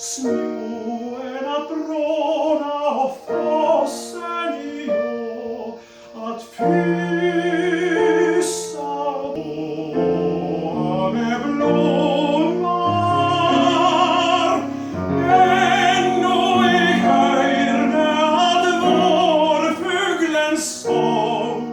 Snøen at bråna og fossen i år, at fyssa og med blomar. Ennå jeg hørte at vårfuglens sång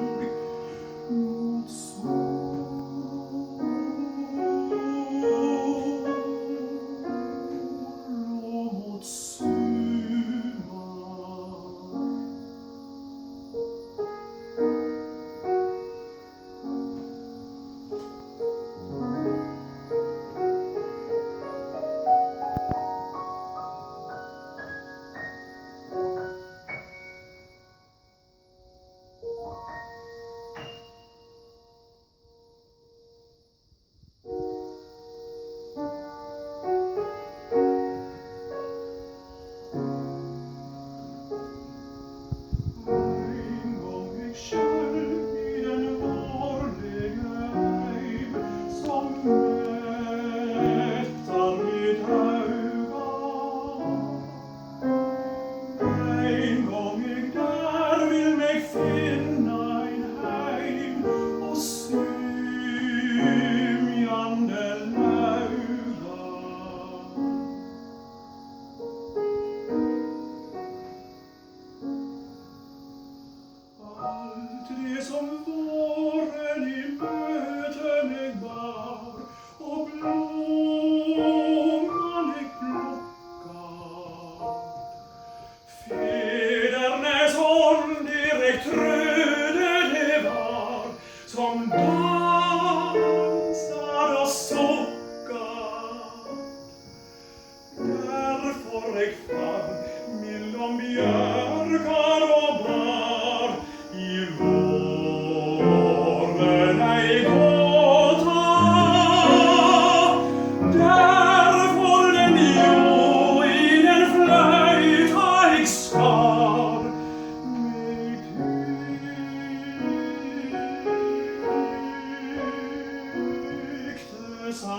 mot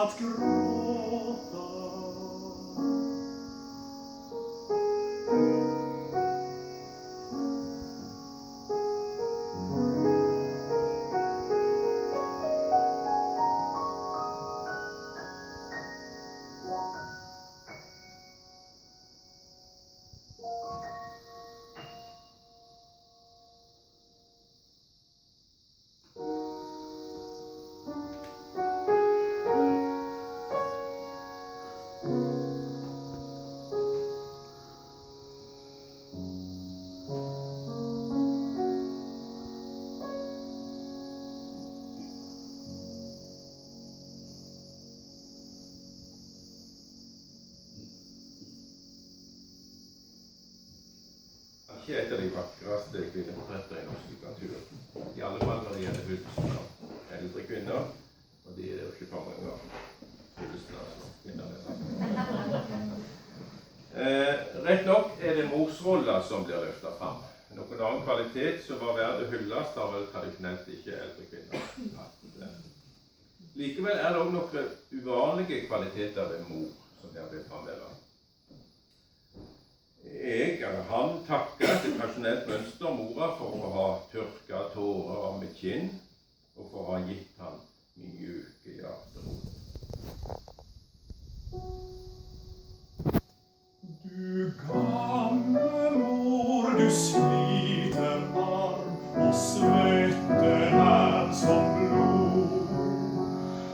att gråta. Ikke et av de vakreste kvinneportretter i norsk litteratur. I alle fall når det gjelder begynnelsen av eldre kvinner, og de er jo ikke for mange av begynnelsen av kvinnerne. Rett nok er det morsrolla som blir løftet fram. Noen annen kvalitet som var verd å hylles har vel tradisjonelt ikke eldre kvinner hatt. Likevel er det også noen uvanlige kvaliteter ved mor som der blir framhevet. Han takker etter tradisjonelt mønster mora for å ha tørka tårer av mitt kinn, og for å ha gitt han min mjuke hjerterot. Du gamle mor, du sliter arm, og svetten er som blod.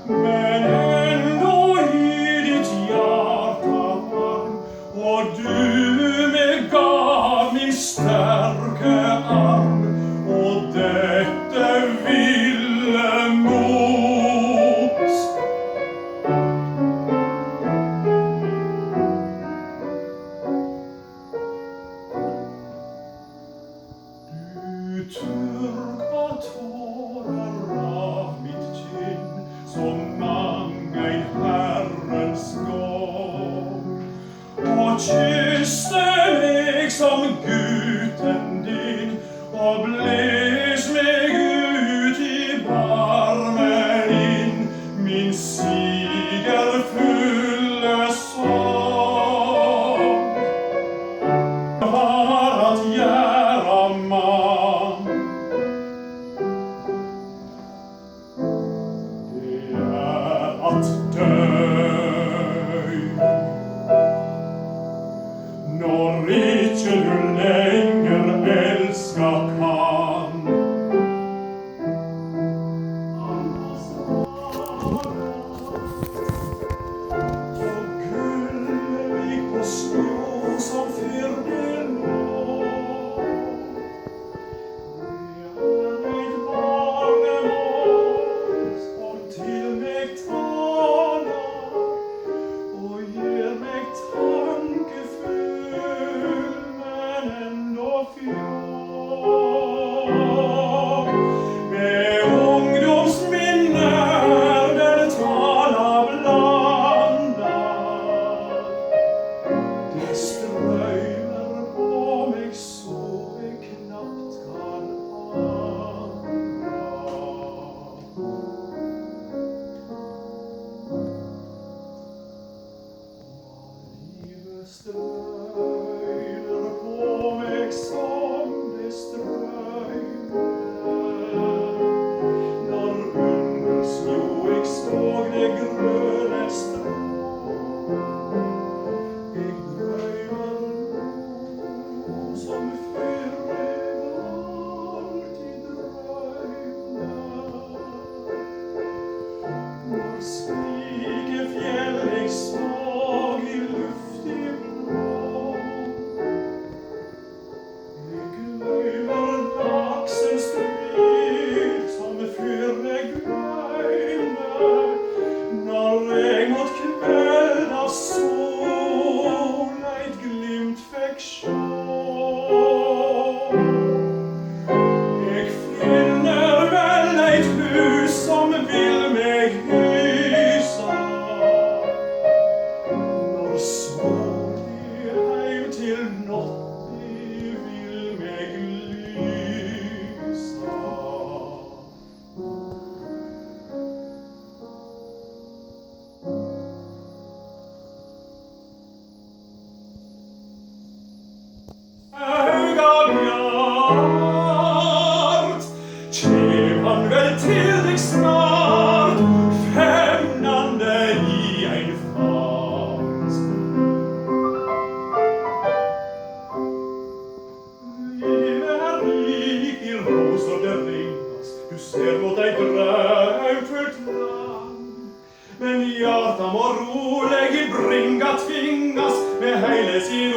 Men ennå i ditt hjerte varm, og du med tørka tårer av mitt kinn, som mange en Herrens gång, og kysste meg som gutten din, og bles meg ut i barmen inn, min sigerfulle sång. Har at gjera mann, det at døy, når ikkje du lenger elska kan. Og gulvig på snå som før det lå, det eit barnemål som til meg talar, og gjer meg tankefull, men ennå fjong. Med ungdomsminner den tala blandar, det strøymer på meg så jeg knapt kan anda. Livet strøymer på meg som det strøymer, når under snø jeg såg det grønne strå. Jeg drøymer nå som før jeg alltid drøymer, når Skrikefjell jeg såg i luftig blå. Jeg gløymer dagsens strid som før jeg gløymer, når jeg mot kvelda sol eit glimt fekk sjå. Jeg finner vel eit hus som vil meg hysa, når solig heim til nåtti vil meg lysa. Auga bjart, kjem han vel til deg snart, femnande i ein fart. Livet er rik i ros og det ringast, du ser mot ei draumfullt land, men hjarta må roleg i bringa tvingas med heile sin